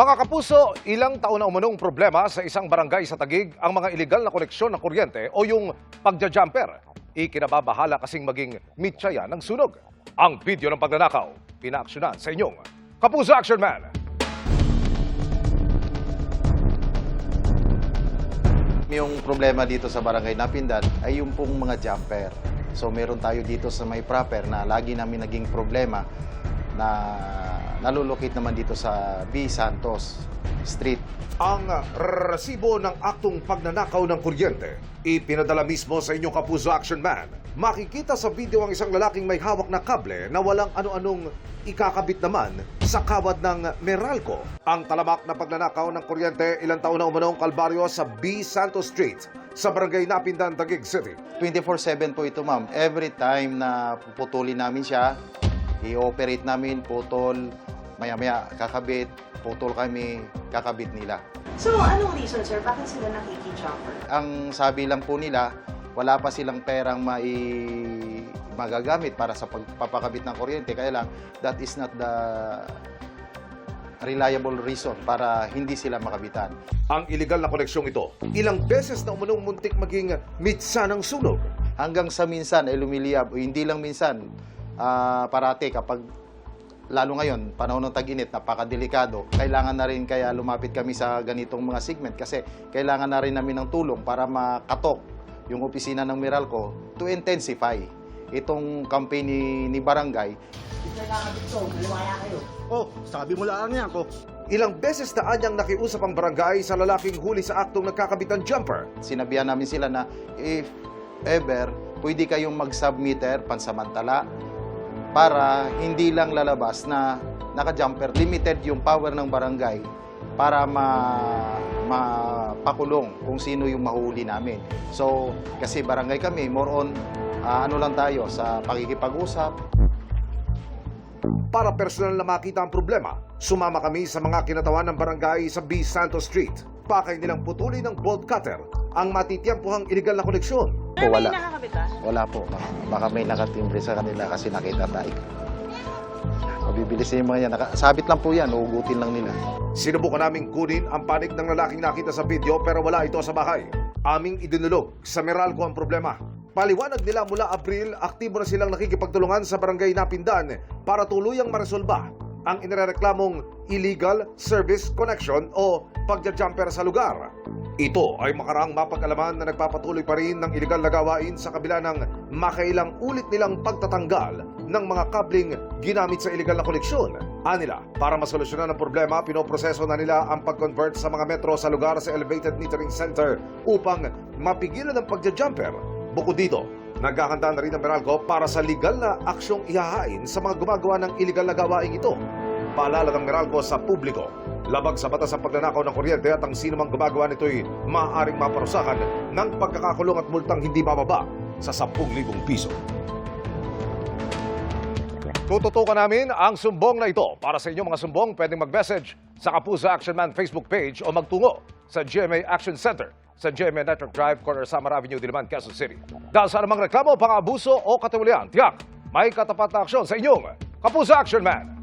Mga kapuso, ilang taon na umunong problema sa isang barangay sa Taguig ang mga iligal na koneksyon ng kuryente o yung pagja-jumper. Ikinababahala kasing maging mitsaya ng sunog. Ang video ng pagnanakaw, pinaaksyonan sa inyong Kapuso Action Man. Yung problema dito sa Barangay Napindan ay yung pong mga jumper. So meron tayo dito sa may proper na lagi namin naging problema na nalulocate naman dito sa B. Santos Street. Ang resibo ng aktong pagnanakaw ng kuryente, ipinadala mismo sa inyong Kapuso Action Man. Makikita sa video ang isang lalaking may hawak na kable na walang ano-anong ikakabit naman sa kawad ng Meralco. Ang talamak na pagnanakaw ng kuryente ilang taon na umunong kalbaryo sa B. Santos Street sa Barangay Napindan, Taguig City. 24/7 po ito, ma'am. Every time na puputulin namin siya, i-operate namin, putol, maya-maya kakabit, putol kami, kakabit nila. So, anong reason, sir? Bakit sila nakiki-jumper? Ang sabi lang po nila, wala pa silang perang magagamit para sa pagpapakabit ng kuryente. Kaya lang, that is not the reliable reason para hindi sila makabitan. Ang iligal na koneksyong ito, ilang beses na umunong muntik maging mitsa ng sunog. Hanggang sa minsan ay lumiliyab, o hindi lang minsan, parati kapag lalo ngayon, panahon ng tag-init, napakadelikado. Kailangan na rin kaya lumapit kami sa ganitong mga segment kasi kailangan na rin namin ng tulong para makatok yung opisina ng Meralco to intensify itong campaign ni Barangay. Oh, sabi mo lang yan ko. Ilang beses na anyang nakiusap ang barangay sa lalaking huli sa aktong nagkakabit ng jumper. Sinabihan namin sila na if ever, pwede kayong mag-submeter pansamantala para hindi lang lalabas na naka-jumper. Limited yung power ng barangay para mapakulong kung sino yung mahuli namin. So, kasi barangay kami, more on ano lang tayo sa pakikipag-usap. Para personal na makita ang problema, sumama kami sa mga kinatawan ng barangay sa B. Santos Street. Pakay nilang putulin ng bolt cutter ang matitiyempohang iligal na koneksyon. Po, wala. May nakakabit ba? Wala po. Baka may nakatimbre sa kanila kasi nakita tayo. Mabibilis yung mga yan. Sabit lang po yan. Uugutin lang nila. Sinubukan naming kunin ang panig ng lalaking nakita sa video pero wala ito sa bahay. Aming idinulog sa Meralco ang problema. Paliwanag nila mula Abril, aktibo na silang nakikipagtulungan sa Barangay Napindan para tuluyang maresolba ang inireklamong illegal service connection o pagja-jumper sa lugar. Ito ay makaraang mapag-alaman na nagpapatuloy pa rin ng iligal na gawain sa kabila ng makailang ulit nilang pagtatanggal ng mga kabling ginamit sa iligal na koneksyon. Anila, para masolusyonan ang problema, pinoproseso na nila ang pag-convert sa mga metro sa lugar sa elevated metering center upang mapigilan ang pagja-jumper. Bukod dito, naghahanda na rin ang Meralco para sa legal na aksyong ihahain sa mga gumagawa ng iligal na gawain ito. Paalala ng Meralco sa publiko, labag sa batas ang pagnanakaw ng kuryente at ang sino mang gumagawa nito'y maaaring maparusahan ng pagkakakulong at multang hindi bababa sa 10,000 piso. Tututukan namin ang sumbong na ito. Para sa inyong mga sumbong, pwedeng mag-message sa Kapuso Action Man Facebook page o magtungo sa GMA Action Center sa GMA Network Drive, corner Samar Avenue, Diliman, Quezon City. Dahil sa anumang reklamo, pang-abuso o katiwalian, tiyak, may katapat na aksyon sa inyong Kapuso Action Man.